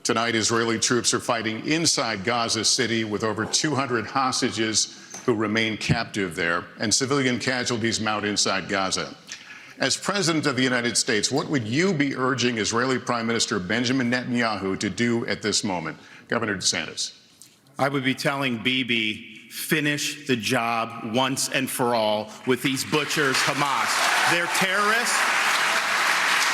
Tonight, Israeli troops are fighting inside Gaza City with over 200 hostages who remain captive there, and civilian casualties mount inside Gaza. As President of the United States, what would you be urging Israeli Prime Minister Benjamin Netanyahu to do at this moment? Governor DeSantis. I would be telling Bibi, finish the job once and for all with these butchers, Hamas. They're terrorists.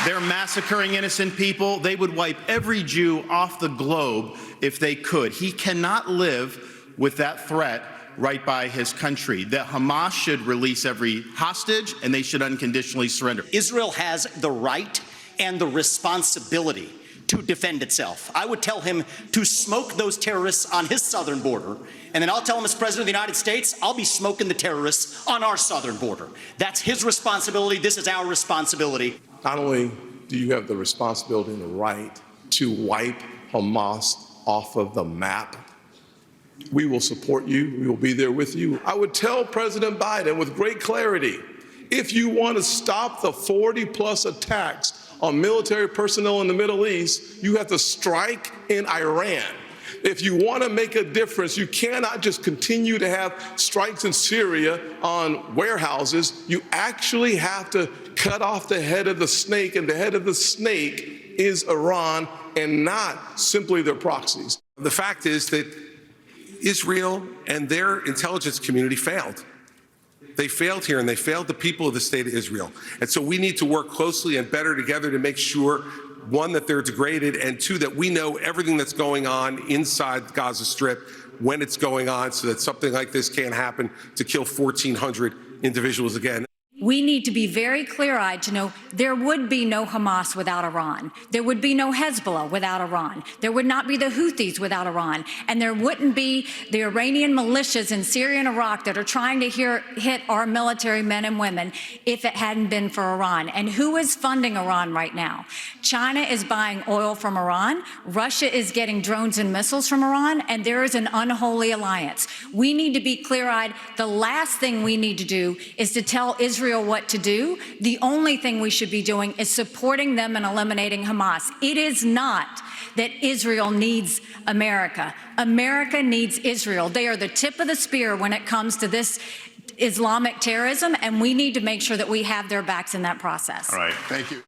They're massacring innocent people. They would wipe every Jew off the globe if they could. He cannot live with that threat right by his country. That Hamas should release every hostage and they should unconditionally surrender. Israel has the right and the responsibility to defend itself. I would tell him to smoke those terrorists on his southern border, and then I'll tell him as President of the United States, I'll be smoking the terrorists on our southern border. That's his responsibility. This is our responsibility. Not only do you have the responsibility and the right to wipe Hamas off of the map, we will support you. We will be there with you. I would tell President Biden with great clarity, if you want to stop the 40+ attacks on military personnel in the Middle East, you have to strike in Iran. If you want to make a difference, you cannot just continue to have strikes in Syria on warehouses. You actually have to cut off the head of the snake, and the head of the snake is Iran and not simply their proxies. The fact is that Israel and their intelligence community failed. They failed here, and they failed the people of the state of Israel. And so we need to work closely and better together to make sure, one, that they're degraded, and two, that we know everything that's going on inside the Gaza Strip when it's going on, so that something like this can't happen to kill 1,400 individuals again. We need to be very clear-eyed to know there would be no Hamas without Iran. There would be no Hezbollah without Iran. There would not be the Houthis without Iran. And there wouldn't be the Iranian militias in Syria and Iraq that are trying to hit our military men and women if it hadn't been for Iran. And who is funding Iran right now? China is buying oil from Iran. Russia is getting drones and missiles from Iran. And there is an unholy alliance. We need to be clear-eyed. The last thing we need to do is to tell Israel what to do. The only thing we should be doing is supporting them and eliminating Hamas. It is not that Israel needs America. America needs Israel. They are the tip of the spear when it comes to this Islamic terrorism, and we need to make sure that we have their backs in that process. All right. Thank you.